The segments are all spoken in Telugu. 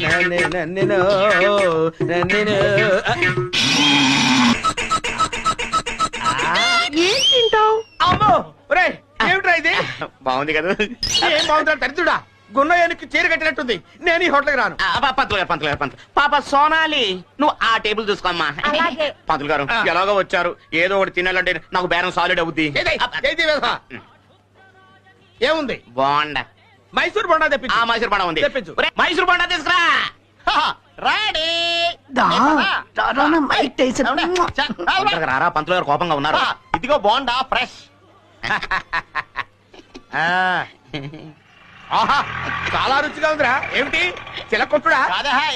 ఏం తింటావు? అమ్మో రే ఏమిట్రా ఇది? బాగుంది కదా? ఏం బాగుందా దరిద్రుడా, గున్నయానికి చీర కట్టినట్టుంది. నేను ఈ హోటల్కి రాను. పంతులు పాప సోనాలి, నువ్వు ఆ టేబుల్ చూసుకోమ్మా. పంతులు గారు ఎలాగో వచ్చారు, ఏదో ఒకటి తినాలంటే నాకు బేరం సాలిడ్ అవుద్ది. ఏముంది? బాగుండా మైసూర్ బొండా తెప్పించు. మైసూర్ బొండా ఉంది, తెప్పించు. మైసూర్ బొండా తీసుకురా. రెడీ. రారా, పంతులు గారు కోపంగా ఉన్నారు. ఇదిగో బాండా ఫ్రెష్. ఆహా చాలా రుచిగా ఉందిరా. ఏమిటి చిలకొట్టుడా?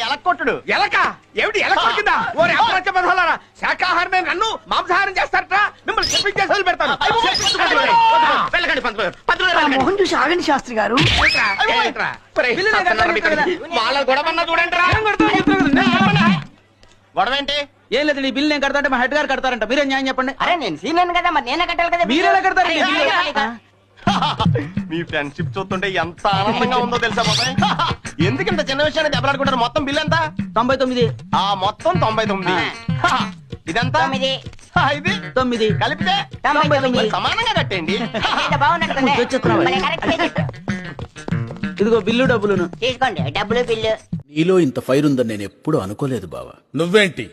ఎలక్కొట్టుడు. ఎలక ఏమిటి? ఎలక కింద ఓరే అప్రచ బదలారా, శాకాహారమే నన్ను మాంసాహారం చేస్తారట. మిమ్మల్ని చెప్పించేసి వదిలి పెడతాను. వెళ్ళకండి పంతులు గారు, పంతులు గారు మోహన్ చూసి ఆగండి శాస్త్రి గారు. వాళ్ళ గొడవన్నా చూడండి రా. గొడవ ఏంటి? ఏం లేదు, నీ బిల్ నేను కడతా అంటే మా హెడ్ గారు కడతారంట. మీరే న్యాయం చెప్పండి. అరే నేను సీనియర్ కదా, మరి నేనే కట్టాలి కదా. మీరెలా కడతారు? మీ ఫ్రెండ్షిప్ చూస్తుంటే ఎంత ఆనందంగా ఉందో తెలుసా బాబాయ్. ఎందుకు ఇంత చిన్న విషయాన్ని దెబ్బలాడుకుంటారు? మొత్తం బిల్ ఎంత? 99. మొత్తం 99. ఇదంతా ఇది 9 కలిపితే 99. సమానంగా కట్టండి. ఇదిగో బిల్లు డబ్బులును తీసుకోండి. డబ్బులు బిల్లు. నీలో ఇంత ఫైర్ ఉందని నేను ఎప్పుడు అనుకోలేదు బావా. నువ్వేంటి?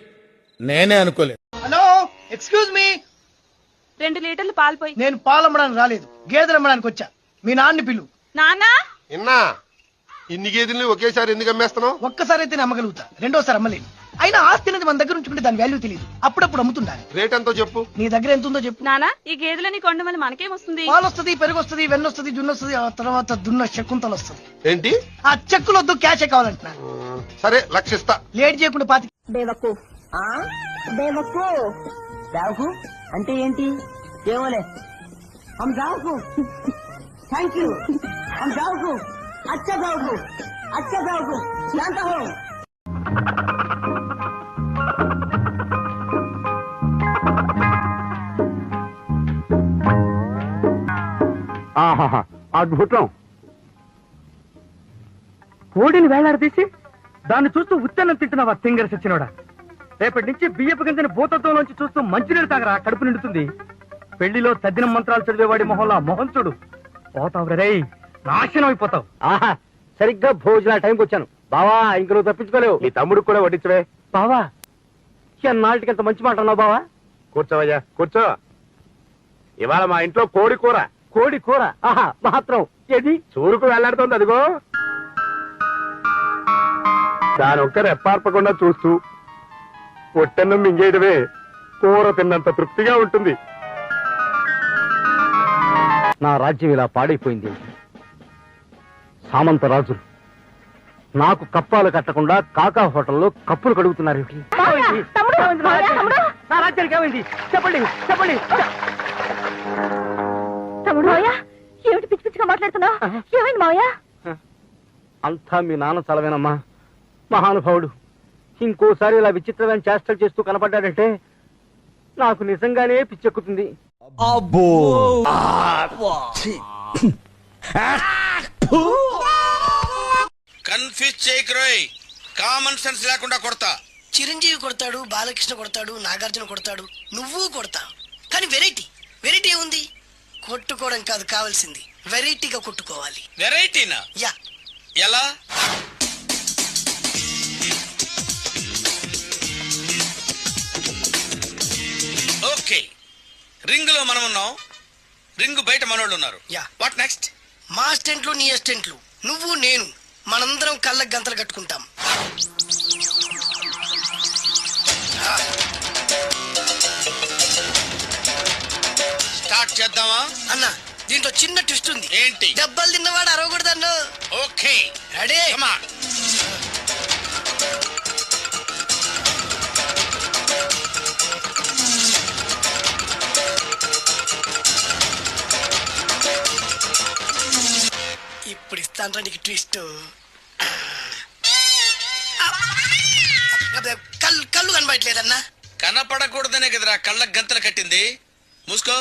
నేనే అనుకోలేదు. Hello excuse me. 2 లీటర్లు పాలు పోయి. నేను పాలు అమ్మడానికి రాలేదు, గేదెలు అమ్మడానికి వచ్చా. మీ నాన్ని పిలు. నానా ఇన్నా ఇన్ని గేదెల్ని ఒకేసారి ఎందుకు అమ్మేస్తున్నావు? ఒక్కసారి అయితే నేను అమ్మగలుగుతా, రెండోసారి అమ్మలేను. అయినా ఆస్తి అనేది మన దగ్గర ఉంచుకుంటే దాని వాల్యూ తెలియదు, అప్పుడప్పుడు అమ్ముతుండాలి. రేట్ ఎంతో చెప్పు. నీ దగ్గర ఎంత ఉందో చెప్పు. నానా ఈ గేదెలని కొండ వల్ల మనకేం వస్తుంది? పాలు వస్తుంది, పెరుగు వస్తుంది, వెన్న వస్తుంది, జున్ను వస్తుంది, ఆ తర్వాత దున్న శకుంతలు వస్తుంది. ఏంటి? ఆ చెక్కులు వద్దు, క్యాషే కావాలంటున్నా. సరే లక్షిస్తా. లేట్ చేయకుండా పాతి. బేవకు బేవకు బేవకు అంటే ఏంటి? ఏమోలే. హమ్ జావుకు. Thank you. హమ్ జావుకు. అచ్చా జావుకు. అచ్చా జావుకు. జాంతా హూ. అద్భుతం. కోడిని వేలాడదీసి దాన్ని చూస్తూ ఉత్తన్నం తింటున్నావా తింగర సచ్చినోడా? రేపటి నుంచి బియ్యపు గింజని భూతత్వంలోంచి చూస్తూ మంచినీళ్ళు తాగరా, కడుపు నిండుతుంది. పెళ్లిలో తద్దినం మంత్రాలు చదివేవాడి మొహంలో మొహం చూడు. పోతావు రే, నాశనం అయిపోతావు. ఆహా సరిగ్గా భోజన టైంకి వచ్చాను బావా. ఇంక నువ్వు తప్పించుకోలేవు. నీ తమ్ముడికి కూడా వడ్డించవే బావా. ఎన్నాళ్ళకి ఎంత మంచి మాట అన్నావు బావా. కూర్చోవయ్యా కూర్చో. ఇవాళ మా ఇంట్లో కోడి కూర. కోడి కూర? ఆహా మాత్రం ఏది చూరుకు వెళ్లాడుతోంది. అదిగో దాని ఒక్క రెప్పార్పకుండా చూస్తూ పొట్టెన్నం మింగేయడమే కూర తిన్నంత తృప్తిగా ఉంటుంది. నా రాజ్యం ఇలా పాడైపోయింది. సామంత రాజులు నాకు కప్పాలు కట్టకుండా కాకా హోటల్లో కప్పులు కడుగుతున్నారు. నా రాజ్యానికి ఏమైంది చెప్పండి చెప్పండి. ఏమిటి పిచ్చి పిచ్చిగా మాట్లాడుతున్నావు? ఏమైంది మావయ్య? అంతా మీ నాన్న చలవేనమ్మా. మహానుభావుడు ఇంకోసారి ఇలా విచిత్రమైన చేష్టలు చేస్తూ కనపడ్డాడంటే నాకు నిజంగానే పిచ్చెక్కుతుంది. కన్ఫ్యూజ్ చేయకురోయ్, కామన్ సెన్స్ లేకుండా కొడతా. చిరంజీవి కొడతాడు, బాలకృష్ణ కొడతాడు, నాగార్జున కొడతాడు, నువ్వు కొడతావు. కానీ వెరైటీ వెరైటీ ఏముంది? కొట్టుకోవడం కాదు కావాల్సింది, వెరైటీగా కొట్టుకోవాలి. వెరైటీనా? యా. ఎలా? ఓకే, రింగ్ లో మనం ఉన్నాం, రింగ్ బయట మనోళ్ళు ఉన్నారు. యా. What next? మా అసిస్టెంట్లు నీ అసిస్టెంట్లు, నువ్వు నేను, మనందరం కళ్ళకు గంతలు కట్టుకుంటాం. స్టార్ట్ చేద్దామా? అన్న దీంట్లో చిన్న ట్విస్ట్ ఉంది. ఏంటి? దెబ్బలు తిన్నవాడు అరవకూడదన్ను. Okay ready? Come on. ఇప్పుడు ఇస్తాను నీకు ట్విస్ట్. కళ్ళు కనబడట్లేదన్నా. కనపడకూడదనే కదరా కళ్ళకు గంతలు కట్టింది. మూసుకో.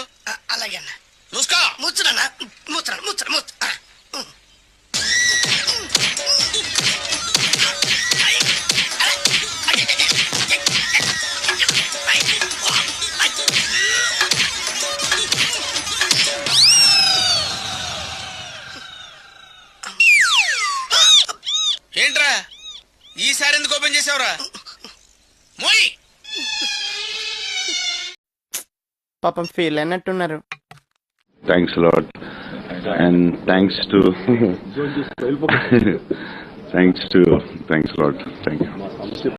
అలాగే అన్న. మూసుకో. ముచ్చునన్నా, ముచ్చున ముచ్చున ముచ్చు. ఏంట్రా ఈసారి ఎందుకు ఓపెన్ చేసావురా? మోయ్. పాపం feel అయినట్టున్నారు. Thanks a lot. And thanks a lot. Thank you.